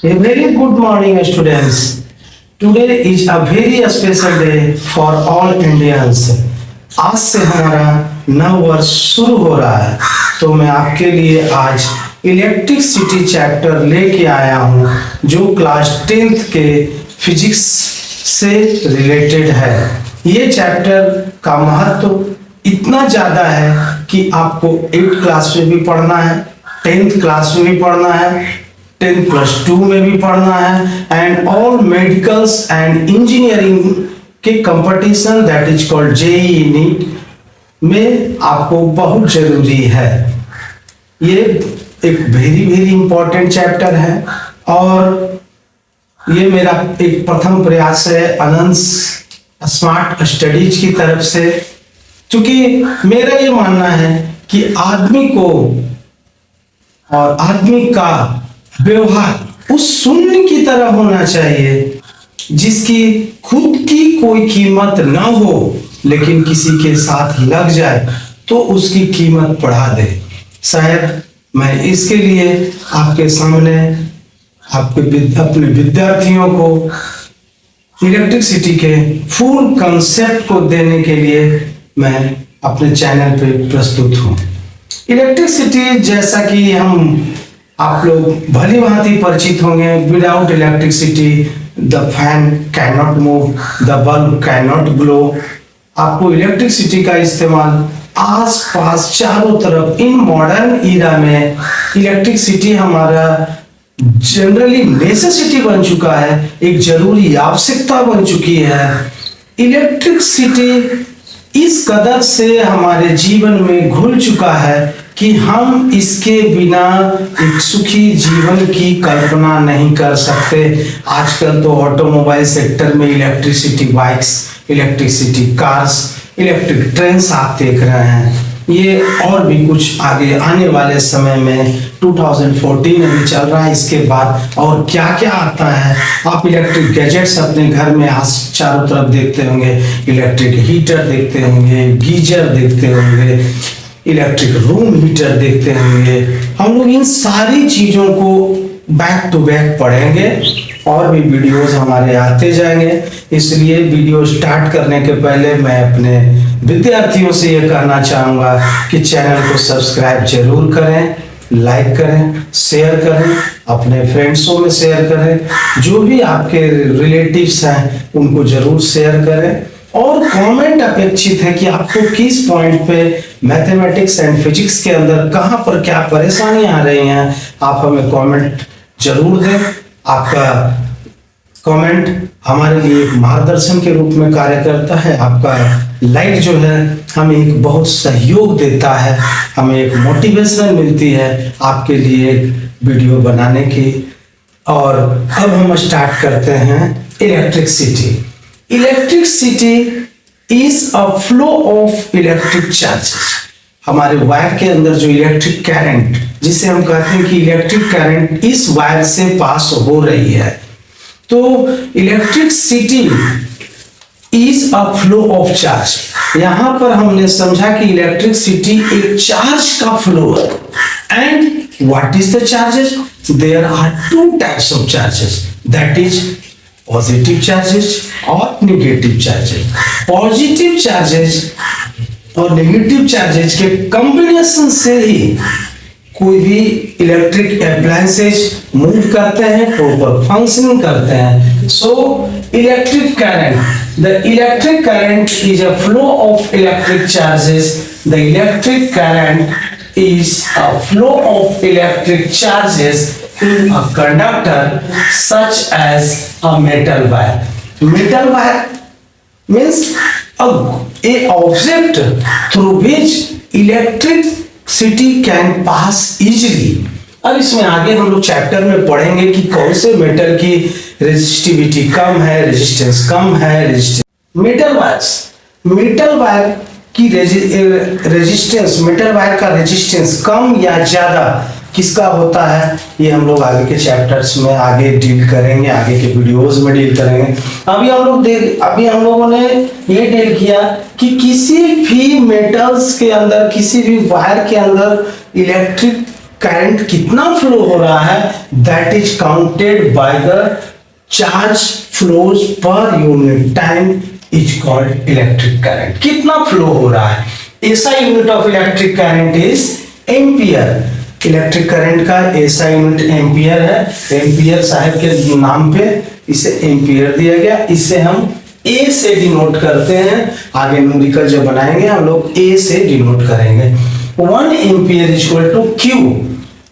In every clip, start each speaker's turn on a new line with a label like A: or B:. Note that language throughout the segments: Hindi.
A: A very good morning, students. Today is a very special day for all Indians. आज से हमारा नव वर्ष शुरू हो रहा है, तो मैं आपके लिए आज इलेक्ट्रिसिटी चैप्टर लेके आया हूँ जो क्लास 10th के फिजिक्स से रिलेटेड है। ये चैप्टर का महत्व इतना ज़्यादा है कि आपको 8th क्लास में भी पढ़ना है, 10th क्लास में भी पढ़ना है, 10+2 में भी पढ़ना है, and all medicals and engineering के competition that is called JEE NEET में आपको बहुत जरूरी है। ये एक वेरी इंपॉर्टेंट चैप्टर है और ये मेरा एक प्रथम प्रयास है अनंत स्मार्ट स्टडीज की तरफ से, क्योंकि मेरा ये मानना है कि आदमी को और आदमी का व्यवहार उस शून्य की तरह होना चाहिए जिसकी खुद की कोई कीमत ना हो, लेकिन किसी के साथ लग जाए तो उसकी कीमत बढ़ा दे। शायद मैं इसके लिए आपके सामने अपने विद्यार्थियों को इलेक्ट्रिसिटी के फुल कंसेप्ट को देने के लिए मैं अपने चैनल पे प्रस्तुत हूँ। इलेक्ट्रिसिटी जैसा कि आप लोग भली भांति परिचित होंगे, without electricity the fan can not move, the bulb can not glow. आपको इलेक्ट्रिसिटी का इस्तेमाल आस पास चारों तरफ इन मॉडर्न ईरा में इलेक्ट्रिसिटी हमारा जनरली नेसेसिटी बन चुका है, एक जरूरी आवश्यकता बन चुकी है। इलेक्ट्रिसिटी इस कदर से हमारे जीवन में घुल चुका है कि हम इसके बिना एक सुखी जीवन की कल्पना नहीं कर सकते। आजकल तो ऑटोमोबाइल सेक्टर में electricity bikes, electricity cars, electric trains आप देख रहे हैं। ये और भी कुछ आगे आने वाले समय में 2014 में भी चल रहा है। इसके बाद और क्या क्या आता है, आप इलेक्ट्रिक गैजेट्स अपने घर में आज चारों तरफ देखते होंगे। इलेक्ट्रिक हीटर देखते होंगे, गीजर देखते होंगे, इलेक्ट्रिक रूम हीटर देखते होंगे। हम लोग इन सारी चीजों को बैक टू बैक पढ़ेंगे और भी वीडियोस हमारे आते जाएंगे। इसलिए वीडियो स्टार्ट करने के पहले मैं अपने विद्यार्थियों से ये कहना चाहूँगा कि चैनल को सब्सक्राइब जरूर करें, लाइक करें, शेयर करें, अपने फ्रेंड्सों में शेयर करें, जो भी आपके रिलेटिव्स हैं उनको जरूर शेयर करें। और कमेंट अपेक्षित है कि आपको किस पॉइंट पे मैथमेटिक्स एंड फिजिक्स के अंदर कहाँ पर क्या परेशानियां आ रही हैं, आप हमें कमेंट जरूर दें। आपका कमेंट हमारे लिए एक मार्गदर्शन के रूप में कार्य करता है। आपका लाइक जो है हमें एक बहुत सहयोग देता है, हमें एक मोटिवेशन मिलती है आपके लिए वीडियो बनाने की। और अब हम स्टार्ट करते हैं electricity. Electricity is a flow of electric charges. हमारे वायर के अंदर जो इलेक्ट्रिक करंट, जिसे हम कहते हैं कि इलेक्ट्रिक करंट इस वायर से पास हो रही है, तो electricity is a flow of charge. यहां पर हमने समझा कि इलेक्ट्रिसिटी एक चार्ज का फ्लो है। And what is the charges? There are two types of charges, that is positive charges और नेगेटिव चार्जेस। पॉजिटिव चार्जेस और नेगेटिव चार्जेस के कॉम्बिनेशन से ही कोई भी इलेक्ट्रिक अप्लायंसेस मूव करते हैं, प्रॉपर फंक्शनिंग करते हैं। So electric current, the electric current is a flow of electric charges. The electric current is a flow of electric charges in a conductor such as a metal wire. Metal wire means a object through which electricity can pass easily. अब इसमें आगे हम लोग चैप्टर में पढ़ेंगे कि कौन से मेटल की रेजिस्टिविटी कम है, रेजिस्टेंस कम है। मेटल वायर की रेजिस्टेंस, मेटल वायर का रेजिस्टेंस कम या ज्यादा किसका होता है, ये हम लोग आगे के चैप्टर्स में आगे डील करेंगे, आगे के वीडियोस में डील करेंगे। अभी हम लोगों ने ये डील किया कि किसी भी मेटल्स के अंदर, किसी भी वायर के अंदर इलेक्ट्रिक करंट कितना फ्लो हो रहा है, that is counted by the charge flows per unit time is called electric current. कितना फ्लो हो रहा है, ऐसा unit of electric current is ampere. Electric current का ऐसा यूनिट एम्पियर है। एम्पियर साहब के नाम पे इसे एम्पियर दिया गया। इसे हम ए से डिनोट करते हैं। आगे न्यूमेरिकल जब बनाएंगे हम लोग ए से डिनोट करेंगे। 1 ampere equal to Q,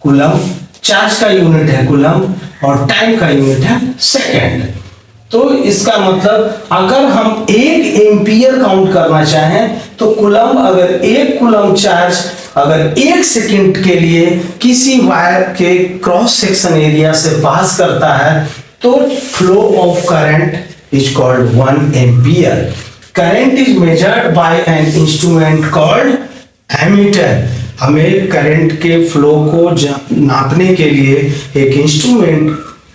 A: coulomb charge का यूनिट है कूलम और टाइम का यूनिट है सेकेंड। तो इसका मतलब अगर हम 1 एम्पियर काउंट करना चाहें तो कूलम, अगर 1 कूलम चार्ज अगर 1 सेकंड के लिए किसी वायर के क्रॉस सेक्शन एरिया से पास करता है तो flow of current is called 1 ampere. Current is measured by an instrument called ammeter. हमें करंट के फ्लो को नापने के लिए एक इंस्ट्रूमेंट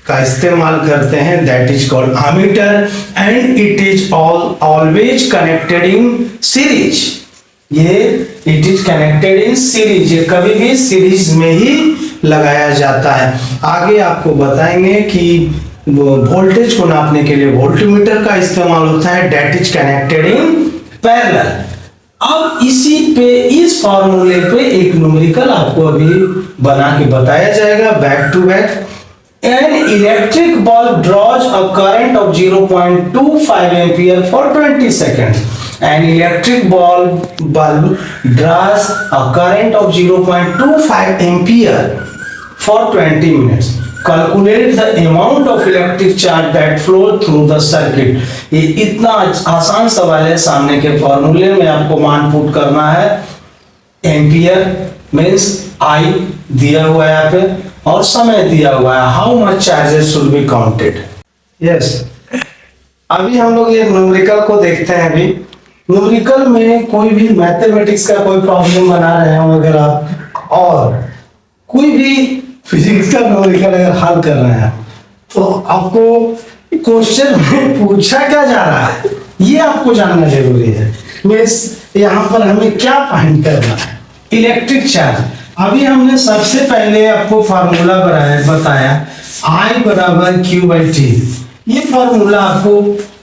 A: का इस्तेमाल करते हैं, that is called ammeter and it is always connected in series. ये it is connected in series, ये कभी भी सीरीज में ही लगाया जाता है। आगे आपको बताएंगे कि वोल्टेज को नापने के लिए वोल्टमीटर का इस्तेमाल होता है, that is connected in parallel. अब इसी पे, इस फॉर्मूले पे एक न्यूमेरिकल आपको अभी बना के बताया जाएगा back to back. An electric bulb draws a current of 0.25 ampere for 20 seconds. An electric bulb draws a current of 0.25 ampere for 20 minutes. Calculate the amount of electric charge that flows through the circuit. ये इतना आसान सवाल है, सामने के फॉर्मूले में आपको मान पुट करना है। एम्पियर मीन्स आई दिया हुआ है यहाँ पे और समय दिया हुआ है, how much charges should be counted. Yes, अभी हम लोग ये न्यूमेरिकल को देखते हैं। अभी न्यूमेरिकल में कोई भी मैथमेटिक्स का कोई प्रॉब्लम बना रहे हो अगर आप, और कोई भी फिजिक्स का न्यूमेरिकल अगर हल कर रहे हैं तो आपको क्वेश्चन में पूछा क्या जा रहा है ये आपको जानना जरूरी है। मीन्स यहाँ पर हमें क्या फाइंड करना है, इलेक्ट्रिक चार्ज। अभी हमने सबसे पहले आपको फार्मूला बताया I बराबर Q बाई टी। ये फार्मूला आपको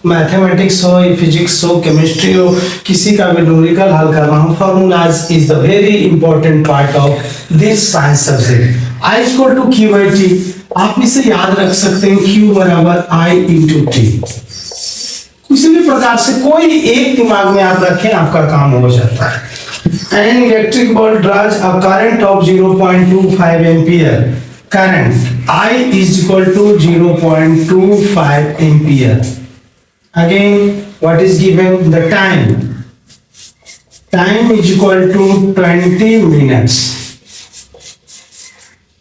A: मैथमेटिक्स हो, फिजिक्स हो, केमिस्ट्री हो, किसी का भी न्यूमेरिकल हल करना हो, formulas is the very important part of this science subject. I equal to Q by T, आप इसे याद रख सकते हैं, Q बराबर I इंटू टी। किसी भी प्रकार से कोई एक दिमाग में आप रखें, आपका काम हो जाता है। An electric bulb draws a current of 0.25 ampere. Current I is equal to 0.25 ampere. Again, what is given? The time. Time is equal to 20 minutes.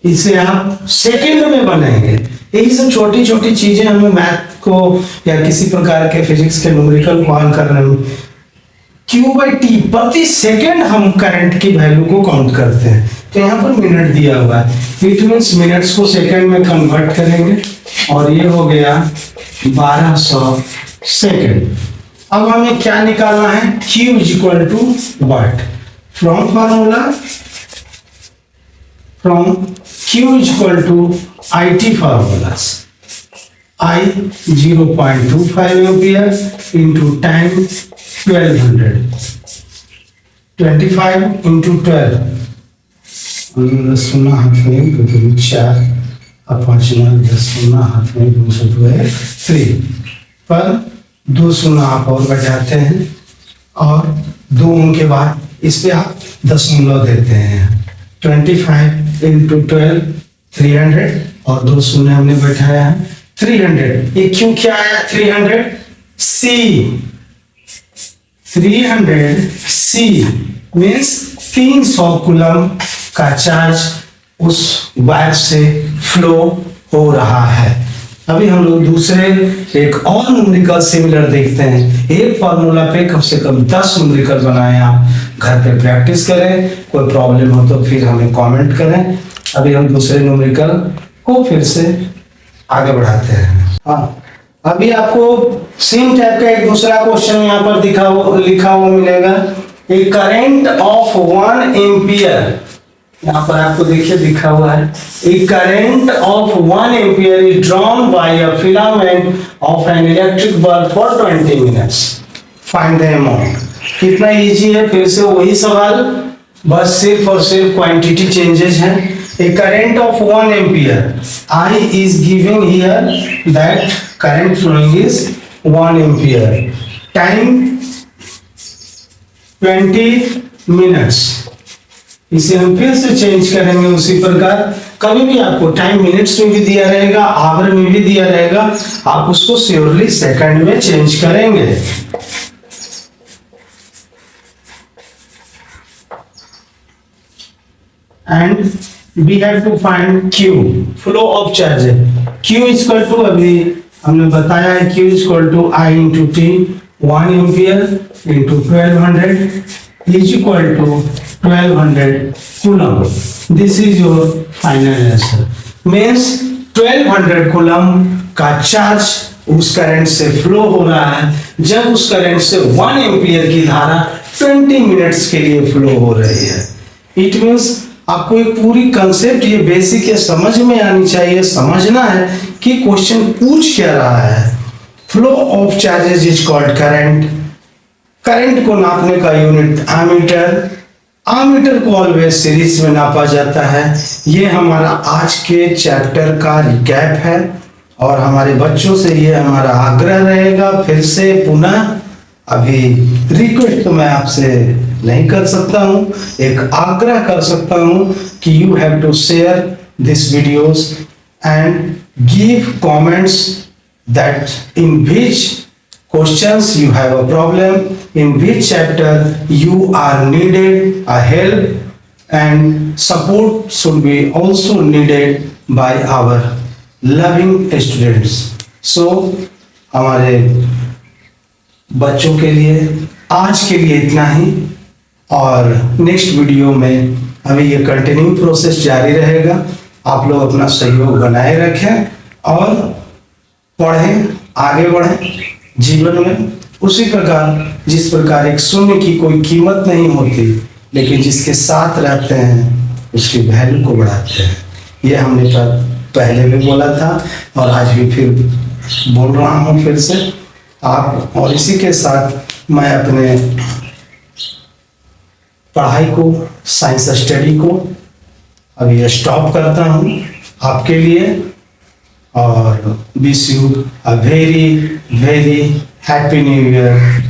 A: इसे आप सेकंड में बनाएंगे। यही सब छोटी छोटी चीजें हमें मैथ को या किसी प्रकार के फिजिक्स के न्यूमेरिकल को हल करने में, Q बाई टी प्रति सेकंड हम करंट की वैल्यू को काउंट करते हैं। तो यहाँ पर मिनट दिया हुआ है, इट मीन्स मिनट्स को सेकंड में कन्वर्ट करेंगे और ये हो गया 1200 सेकंड। अब हमें क्या निकालना है, Q is equal to what. From formula, from Q is equal to IT formulas. I 0.25 ampere into time 1200, 25 into 12, 10 हाथ में 2 4 और 5 10 हाथ में 2 है 3 पर 2 शून्य आप और बजाते हैं और 2 के बाद इस पे आप दशमलव देते हैं। 25 इंटू 12 300 और 2 शून्य हमने बैठाया है 300। ये क्यों क्या आया 300 C 300 C मीन्स 300 कूलम का चार्ज उस वायर से फ्लो हो रहा है। अभी हम लोग दूसरे एक और न्यूमेरिकल सिमिलर देखते हैं। एक फॉर्मूला पे कम से कम 10 न्यूमेरिकल बनाएं, आप घर पे प्रैक्टिस करें। कोई प्रॉब्लम हो तो फिर हमें कमेंट करें। अभी हम दूसरे न्यूमेरिकल को फिर से आगे बढ़ाते हैं। हाँ, अभी आपको सेम टाइप का एक दूसरा क्वेश्चन यहाँ पर लिखा हुआ मिलेगा। ए करंट ऑफ 1 एम्पियर यहाँ पर आपको देखिए दिखा हुआ है, a current of 1 ampere is drawn by a filament of an electric bulb for 20 minutes, find the amount. कितना इजी है, फिर से वही सवाल, बस सिर्फ और सिर्फ क्वांटिटी चेंजेस है। A current of 1 ampere, I is giving here that current flowing is 1 ampere, time 20 minutes. इसे हम फिर से चेंज करेंगे उसी प्रकार, कभी भी आपको टाइम मिनट्स में भी दिया रहेगा, आवर में भी दिया रहेगा, आप उसको श्योरली सेकंड में चेंज करेंगे। And we have to find Q, flow of charge. Q is equal to, अभी हमने बताया है, Q is equal to I into T, 1 ampere into 1200 is equal to 1200 coulomb. This is your final answer. Means 1200 coulomb का चार्ज उस करंट से फ्लो हो रहा है, जब उस करंट से 1 एम्पियर की धारा 20 मिनट्स के लिए फ्लो हो रही है। इट मीन्स आपको एक पूरी कंसेप्ट ये बेसिक है समझ में आनी चाहिए, समझना है कि क्वेश्चन पूछ क्या रहा है। Flow of charges is called current. Current को नापने का यूनिट एमीटर, एमीटर को ऑलवेज सीरीज में नापा जाता है। ये हमारा आज के चैप्टर का रिकैप है और हमारे बच्चों से ये हमारा आग्रह रहेगा, फिर से पुनः, अभी रिक्वेस्ट तो मैं आपसे नहीं कर सकता हूं, एक आग्रह कर सकता हूं कि you have to share this videos and give comments that in which questions you have a problem, in which chapter you are needed a help, and support should be also needed by our loving students. So हमारे बच्चों के लिए आज के लिए इतना ही, और नेक्स्ट वीडियो में अभी ये कंटिन्यू प्रोसेस जारी रहेगा। आप लोग अपना सहयोग बनाए रखें और पढ़ें, आगे बढ़ें जीवन में उसी प्रकार जिस प्रकार एक शून्य की कोई कीमत नहीं होती, लेकिन जिसके साथ रहते हैं उसकी वैल्यू को बढ़ाते हैं। ये हमने पहले भी बोला था और आज भी फिर बोल रहा हूँ फिर से आप, और इसी के साथ मैं अपने पढ़ाई को, साइंस स्टडी को अभी स्टॉप करता हूँ आपके लिए, और wish you a very very happy new year.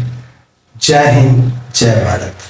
A: जय हिंद, जय भारत।